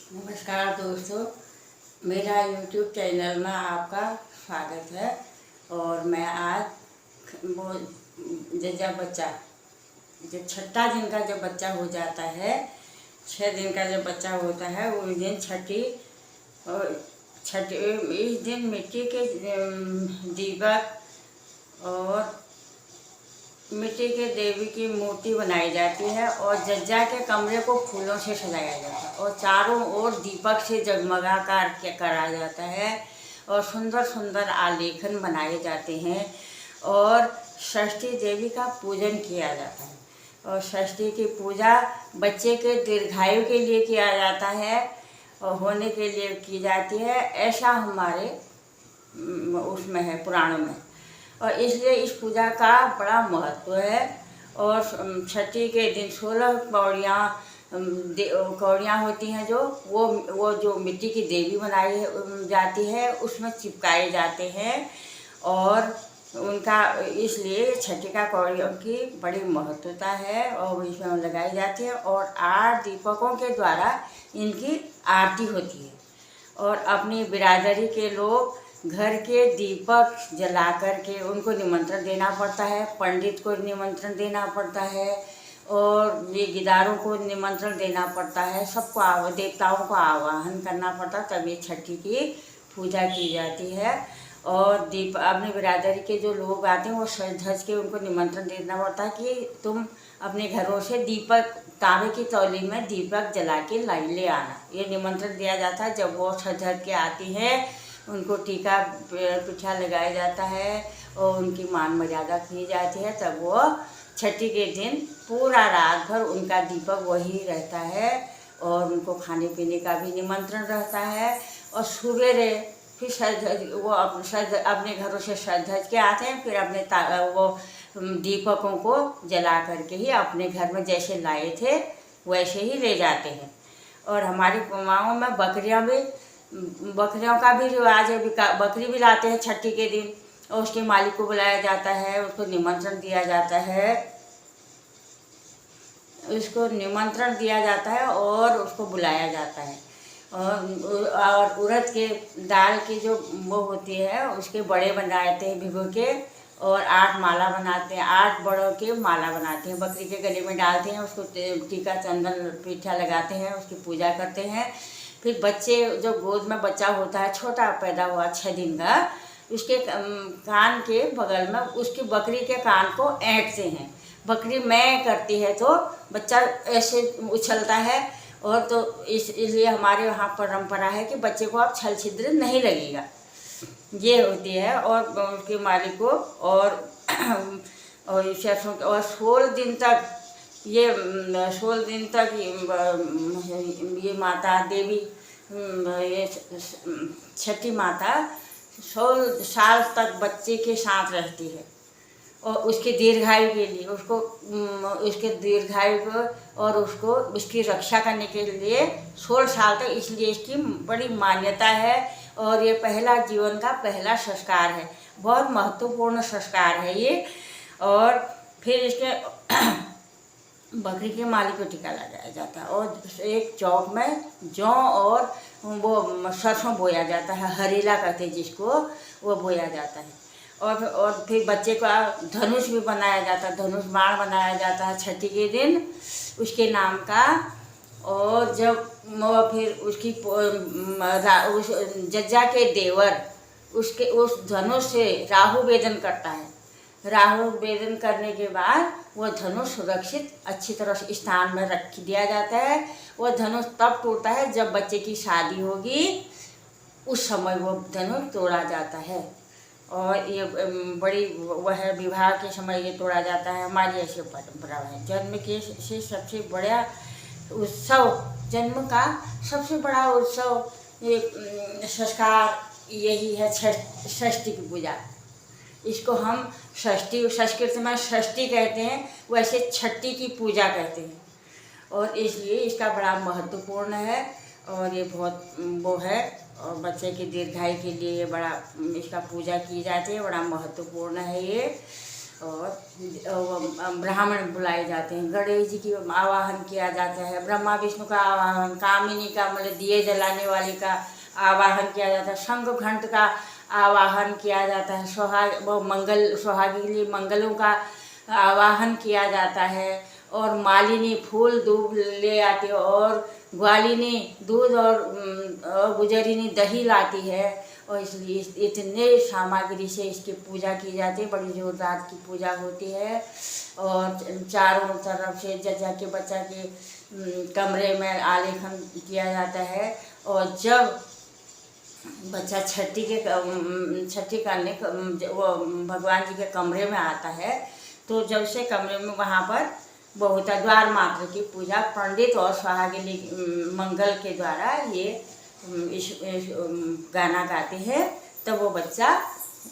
नमस्कार दोस्तों, मेरा YouTube चैनल में आपका स्वागत है। और मैं आज वो जब बच्चा जब छठा दिन का जब बच्चा हो जाता है, 6 दिन का जब बच्चा होता है, उस दिन छठी इस दिन मिट्टी के दीपक और मिट्टी के देवी की मूर्ति बनाई जाती है और जज्जा के कमरे को फूलों से सजाया जाता है और चारों ओर दीपक से जगमगा कर करा जाता है और सुंदर सुंदर आलेखन बनाए जाते हैं और षष्ठी देवी का पूजन किया जाता है। और षष्ठी की पूजा बच्चे के दीर्घायु के लिए किया जाता है और होने के लिए की जाती है, ऐसा हमारे उसमें है, पुराणों में। और इसलिए इस पूजा का बड़ा महत्व है। और छठी के दिन 16 कौड़ियाँ होती हैं, जो वो जो मिट्टी की देवी बनाई जाती है उसमें चिपकाए जाते हैं और उनका इसलिए छठी का कौड़ियों की बड़ी महत्वता है और इसमें लगाई जाती है। और 8 दीपकों के द्वारा इनकी आरती होती है और अपनी बिरादरी के लोग घर के दीपक जला कर के उनको निमंत्रण देना पड़ता है, पंडित को निमंत्रण देना पड़ता है और ये गिदारों को निमंत्रण देना पड़ता है, सबको देवताओं को आवाहन करना पड़ता है, तब ये छठी की पूजा की जाती है। और अपनी बिरादरी के जो लोग आते हैं वो सज धज के उनको निमंत्रण देना पड़ता है कि तुम अपने घरों से दीपक, तांबे की तौली में दीपक जला के ले आना, ये निमंत्रण दिया जाता है। जब वो सज धज के आती है उनको टीका पिठा लगाया जाता है और उनकी मान मर्यादा की जाती है, तब वो छठी के दिन पूरा रात भर उनका दीपक वही रहता है और उनको खाने पीने का भी निमंत्रण रहता है। और सवेरे फिर वो अपने घरों से सज धज के आते हैं, फिर अपने वो दीपकों को जला करके ही अपने घर में जैसे लाए थे वैसे ही ले जाते हैं। और हमारी गाँव में बकरियों का भी रिवाज है, बकरी भी लाते हैं छठी के दिन और उसके मालिक को बुलाया जाता है, उसको निमंत्रण दिया जाता है, और उसको बुलाया जाता है। और उड़द के दाल की जो वो होती है उसके बड़े बनाते हैं भिगो के और 8 माला बनाते हैं, 8 बड़ों के माला बनाते हैं, बकरी के गले में डालते हैं, उसको टीका चंदन पीठा लगाते हैं, उसकी पूजा करते हैं। फिर बच्चे जो गोद में बच्चा होता है, छोटा पैदा हुआ 6 दिन का, उसके कान के बगल में उसकी बकरी के कान को ऐंठते हैं। बकरी मैं करती है तो बच्चा ऐसे उछलता है। और तो इसलिए हमारे यहाँ परंपरा है कि बच्चे को अब छल छिद्र नहीं लगेगा, ये होती है। और उसके मालिक को और 16 दिन तक ये माता देवी, ये छठी माता 16 साल तक बच्चे के साथ रहती है और उसके दीर्घायु के लिए उसके दीर्घायु को और उसकी रक्षा करने के लिए 16 साल तक, इसलिए इसकी बड़ी मान्यता है। और ये जीवन का पहला संस्कार है, बहुत महत्वपूर्ण संस्कार है ये। और फिर इसके बकरी के मालिक को टीका लगाया जाता है और एक चौक में जौ और वो सरसों बोया जाता है, हरेला कहते हैं जिसको, वो बोया जाता है। और फिर बच्चे का धनुष भी बनाया जाता है, धनुष बाण बनाया जाता है छठी के दिन उसके नाम का। और जब फिर उसकी उस जज्जा के देवर उस धनुष से राहु वेदन करता है, राहु वेदन करने के बाद वो धनुष सुरक्षित अच्छी तरह से स्थान में रख दिया जाता है। वो धनुष तब टूटता है जब बच्चे की शादी होगी, उस समय वो धनुष तोड़ा जाता है। और ये बड़ी वह विवाह के समय ये तोड़ा जाता है, हमारी ऐसी परंपरा है। जन्म के से सबसे बड़ा उत्सव, जन्म का सबसे बड़ा उत्सव, ये संस्कार यही है षष्ठी की पूजा। इसको हम संस्कृत में षष्ठी कहते हैं, वैसे छठी की पूजा कहते हैं और इसलिए इसका बड़ा महत्वपूर्ण है। और ये बहुत वो है और बच्चे की दीर्घायु के लिए बड़ा इसका पूजा की जाती है, बड़ा महत्वपूर्ण है ये। और ब्राह्मण बुलाए जाते हैं। गणेश जी की आवाहन किया जाता है, ब्रह्मा विष्णु का आवाहन, कामिनी का मतलब दिए जलाने वाले का आवाहन किया जाता है, शंख घंट का आवाहन किया जाता है, सुहागी के लिए मंगलों का आवाहन किया जाता है। और मालिनी फूल दूब ले आती है, और ग्वालिनी दूध और गुजरिनी दही लाती है। और इसलिए इतने सामग्री से इसकी पूजा की जाती है, बड़ी जोरदार की पूजा होती है। और चारों तरफ से जजा के बच्चा के कमरे में आलेखन किया जाता है। और जब बच्चा छठी करने वो भगवान जी के कमरे में आता है, तो जब से कमरे में वहाँ पर बहुत द्वार मात्र की पूजा पंडित और सुहागिनी मंगल के द्वारा ये इस गाना गाते हैं। तब वो बच्चा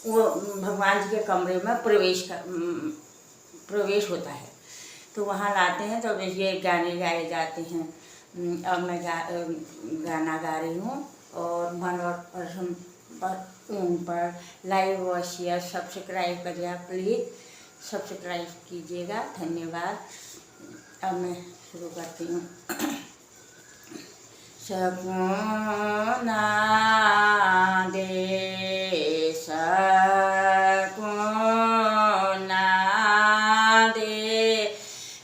वो भगवान जी के कमरे में प्रवेश होता है, तो वहाँ लाते हैं। तो ये गाने गाए जाते हैं। अब मैं गाना गा रही हूँ। और मन और पर लाइव और शेयर सब्सक्राइब करिए, प्लीज़ सब्सक्राइब कीजिएगा। धन्यवाद। अब मैं शुरू करती हूँ। सकुना दे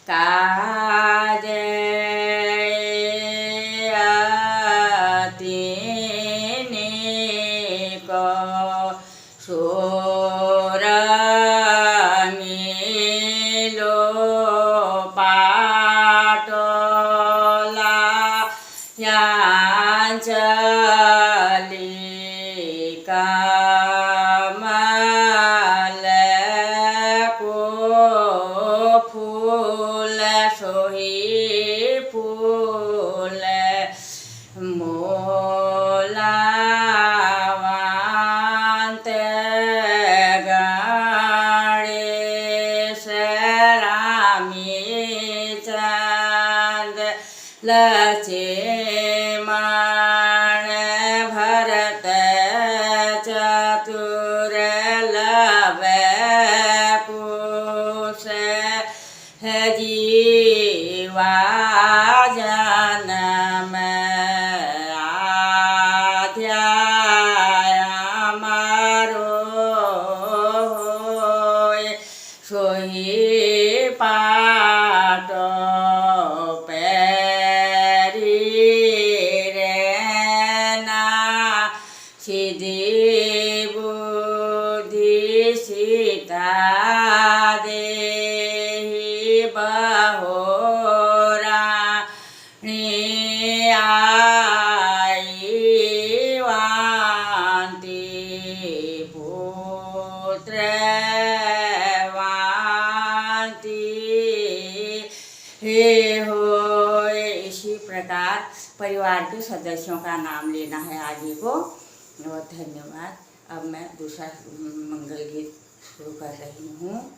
काज अतिने को सोर मिलो कमल को फूल सोही फूल मोलावंत गणेश रामी चंद लक्ष्मण भरत चतुर लव कुश जीवा जन्म आध्याय मारो सोही पाट सिद्धि बुद्धि सीता देहि बहोरानी आई वांति पुत्र वांति हे हो। इसी प्रकार परिवार के सदस्यों का नाम लेना है आगे को। बहुत धन्यवाद। अब मैं दूसरा मंगल गीत शुरू कर रही हूँ।